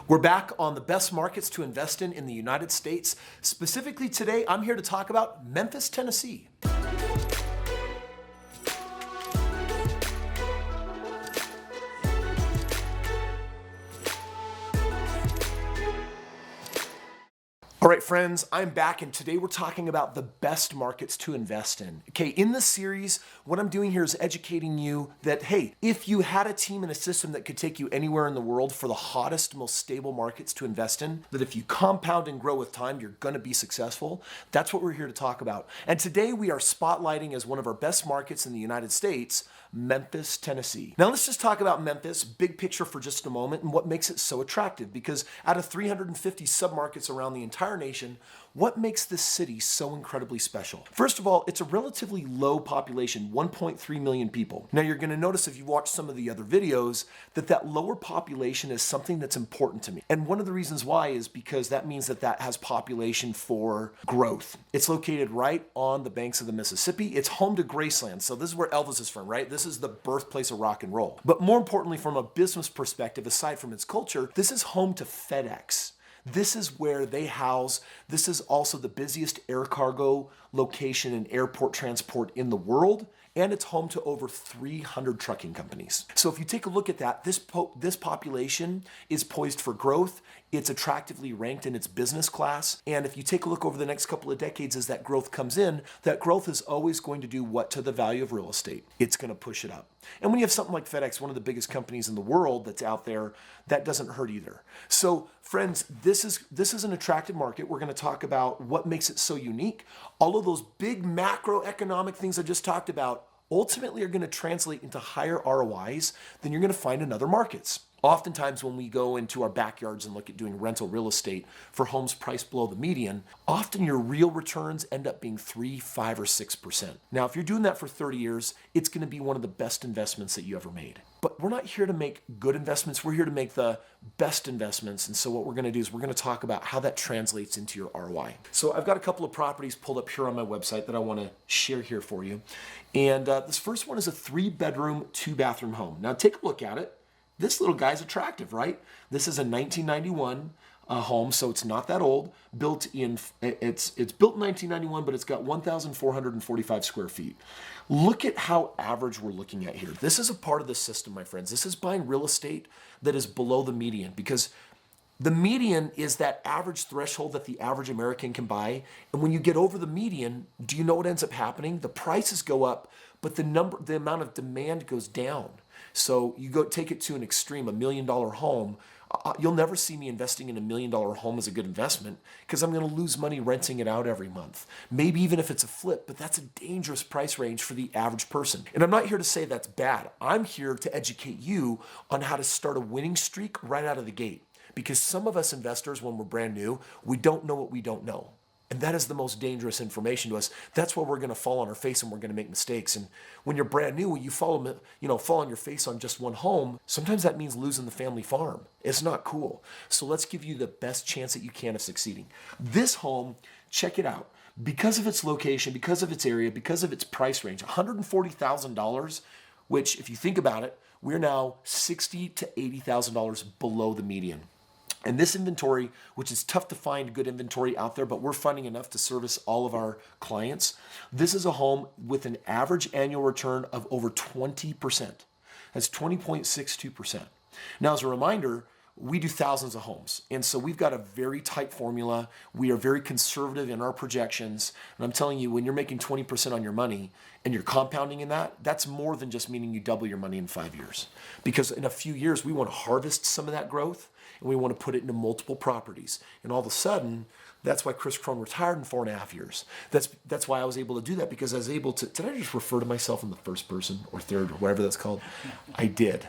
We're back on the best markets to invest in the United States. Specifically today, I'm here to talk about Memphis, Tennessee. All right, friends, I'm back, and today we're talking about the best markets to invest in. Okay, in this series, what I'm doing here is educating you that, hey, if you had a team and a system that could take you anywhere in the world for the hottest, most stable markets to invest in, that if you compound and grow with time, you're gonna be successful. That's what we're here to talk about. And today we are spotlighting as one of our best markets in the United States, Memphis, Tennessee. Now let's just talk about Memphis, big picture for just a moment, and what makes it so attractive. Because out of 350 submarkets around the entire nation, what makes this city so incredibly special? First of all, it's a relatively low population, 1.3 million people. Now you're gonna notice if you watch some of the other videos that lower population is something that's important to me. And one of the reasons why is because that means that has population for growth. It's located right on the banks of the Mississippi. It's home to Graceland. So this is where Elvis is from, right? This is the birthplace of rock and roll. But more importantly, from a business perspective, aside from its culture, this is home to FedEx. This is where they house, this is also the busiest air cargo location and airport transport in the world, and it's home to over 300 trucking companies. So if you take a look at that, this population is poised for growth. It's attractively ranked in its business class. And if you take a look over the next couple of decades as that growth comes in, that growth is always going to do what to the value of real estate? It's going to push it up. And when you have something like FedEx, one of the biggest companies in the world that's out there, that doesn't hurt either. So friends, this is an attractive market. We're going to talk about what makes it so unique. All of those big macroeconomic things I just talked about ultimately are going to translate into higher ROIs than you're going to find in other markets. Oftentimes when we go into our backyards and look at doing rental real estate for homes priced below the median, often your real returns end up being 3, 5, or 6%. Now, if you're doing that for 30 years, it's going to be one of the best investments that you ever made. But we're not here to make good investments. We're here to make the best investments. And so what we're going to do is we're going to talk about how that translates into your ROI. So I've got a couple of properties pulled up here on my website that I want to share here for you. And this first one is a 3-bedroom, 2-bathroom home. Now take a look at it. This little guy's attractive, right? This is a 1991 home, so it's not that old. It's built in 1991, but it's got 1,445 square feet. Look at how average we're looking at here. This is a part of the system, my friends. This is buying real estate that is below the median, because the median is that average threshold that the average American can buy. And when you get over the median, do you know what ends up happening? The prices go up, but the amount of demand goes down. So you go take it to an extreme, $1 million home. You'll never see me investing in $1 million home as a good investment, because I'm going to lose money renting it out every month. Maybe even if it's a flip, but that's a dangerous price range for the average person. And I'm not here to say that's bad. I'm here to educate you on how to start a winning streak right out of the gate. Because some of us investors, when we're brand new, we don't know what we don't know. And that is the most dangerous information to us. That's where we're going to fall on our face and we're going to make mistakes. And when you're brand new, when you fall on your face on just one home, sometimes that means losing the family farm. It's not cool. So let's give you the best chance that you can of succeeding. This home, check it out. Because of its location, because of its area, because of its price range, $140,000, which if you think about it, we're now $60,000 to $80,000 below the median. And this inventory, which is tough to find good inventory out there, but we're finding enough to service all of our clients. This is a home with an average annual return of over 20%. That's 20.62%. Now, as a reminder, we do thousands of homes. And so we've got a very tight formula. We are very conservative in our projections. And I'm telling you, when you're making 20% on your money and you're compounding in that, that's more than just meaning you double your money in 5 years. Because in a few years, we want to harvest some of that growth and we want to put it into multiple properties. And all of a sudden, that's why Kris Krohn retired in 4.5 years. That's why I was able to do that, because I was able to, did I just refer to myself in the first person or third or whatever that's called? I did.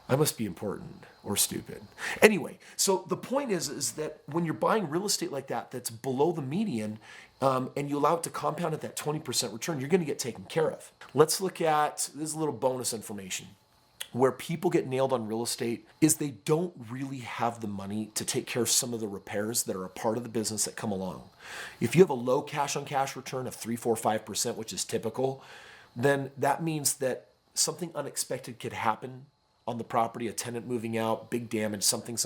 I must be important or stupid. Anyway, so the point is that when you're buying real estate like that, that's below the median, and you allow it to compound at that 20% return, you're going to get taken care of. Let's look at, this is a little bonus information. Where people get nailed on real estate is they don't really have the money to take care of some of the repairs that are a part of the business that come along. If you have a low cash on cash return of 3, 4, 5%, which is typical, then that means that something unexpected could happen on the property, a tenant moving out, big damage, something,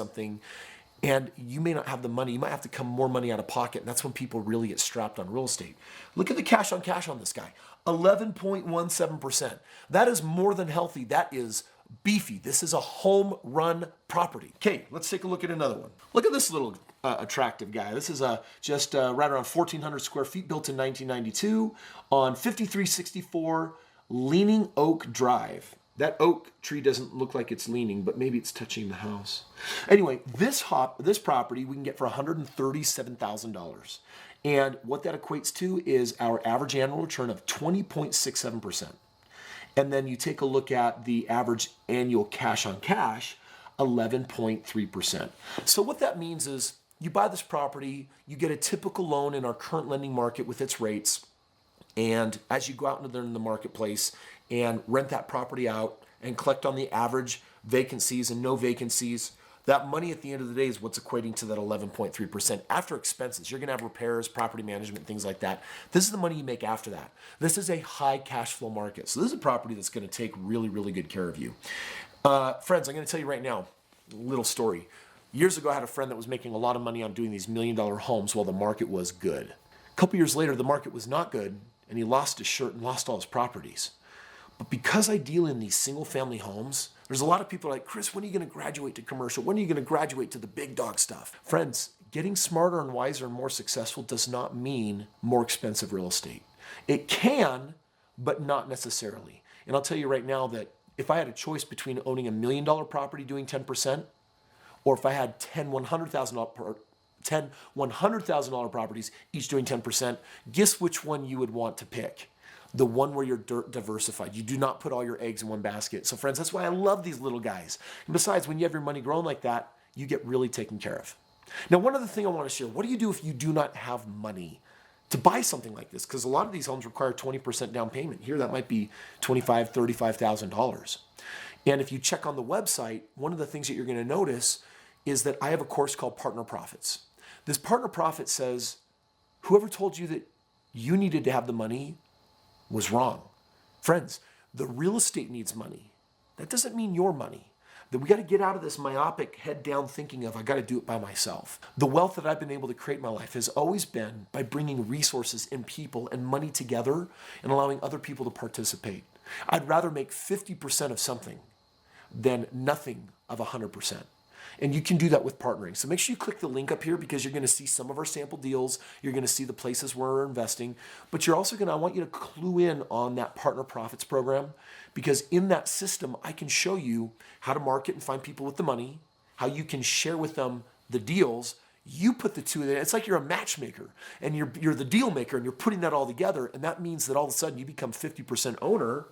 And you may not have the money. You might have to come more money out of pocket. And that's when people really get strapped on real estate. Look at the cash on cash on this guy, 11.17%. That is more than healthy. That is beefy. This is a home run property. Okay, let's take a look at another one. Look at this little attractive guy. This is just right around 1,400 square feet, built in 1992 on 5364 Leaning Oak Drive. That oak tree doesn't look like it's leaning, but maybe it's touching the house. Anyway, this property we can get for $137,000. And what that equates to is our average annual return of 20.67%. And then you take a look at the average annual cash on cash, 11.3%. So what that means is you buy this property, you get a typical loan in our current lending market with its rates. And as you go out into the marketplace and rent that property out and collect on the average vacancies and no vacancies, that money at the end of the day is what's equating to that 11.3% after expenses. You're going to have repairs, property management, things like that. This is the money you make after that. This is a high cash flow market. So this is a property that's going to take really, really good care of you. Friends, I'm going to tell you right now, a little story. Years ago, I had a friend that was making a lot of money on doing these $1 million homes while the market was good. A couple years later, the market was not good, and he lost his shirt and lost all his properties. But because I deal in these single family homes, there's a lot of people like, Kris, when are you going to graduate to commercial? When are you going to graduate to the big dog stuff? Friends, getting smarter and wiser and more successful does not mean more expensive real estate. It can, but not necessarily. And I'll tell you right now that if I had a choice between owning $1 million property doing 10%, or if I had 10 $100,000 properties, each doing 10%, guess which one you would want to pick? The one where you're diversified. You do not put all your eggs in one basket. So friends, that's why I love these little guys. And besides, when you have your money growing like that, you get really taken care of. Now, one other thing I want to share, what do you do if you do not have money to buy something like this? Because a lot of these homes require 20% down payment. Here, that might be $25,000, $35,000. And if you check on the website, one of the things that you're going to notice is that I have a course called Partner Profits. This Partner Profit says, whoever told you that you needed to have the money was wrong. Friends, the real estate needs money. That doesn't mean your money. That we got to get out of this myopic head down thinking of I got to do it by myself. The wealth that I've been able to create in my life has always been by bringing resources and people and money together and allowing other people to participate. I'd rather make 50% of something than nothing of 100%. And you can do that with partnering. So make sure you click the link up here because you're going to see some of our sample deals. You're going to see the places where we're investing. But you're also I want you to clue in on that Partner Profits program because in that system, I can show you how to market and find people with the money, how you can share with them the deals. You put the two in there. It's like you're a matchmaker and you're the deal maker and you're putting that all together. And that means that all of a sudden you become 50% owner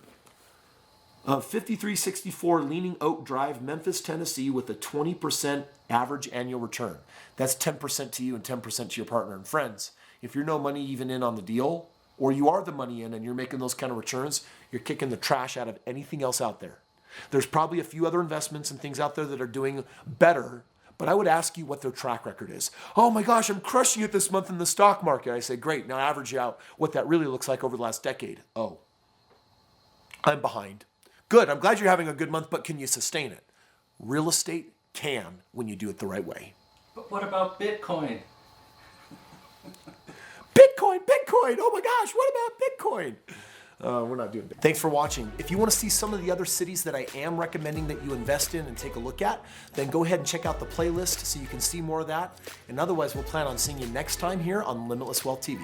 of 5364 Leaning Oak Drive, Memphis, Tennessee, with a 20% average annual return. That's 10% to you and 10% to your partner and friends. If you're no money even in on the deal, or you are the money in and you're making those kind of returns, you're kicking the trash out of anything else out there. There's probably a few other investments and things out there that are doing better, but I would ask you what their track record is. Oh my gosh, I'm crushing it this month in the stock market. I say, great, now average out what that really looks like over the last decade. Oh, I'm behind. Good, I'm glad you're having a good month, but can you sustain it? Real estate can when you do it the right way. But what about Bitcoin? Bitcoin, oh my gosh, what about Bitcoin? We're not doing it. Thanks for watching. If you want to see some of the other cities that I am recommending that you invest in and take a look at, then go ahead and check out the playlist so you can see more of that. And otherwise, we'll plan on seeing you next time here on Limitless Wealth TV.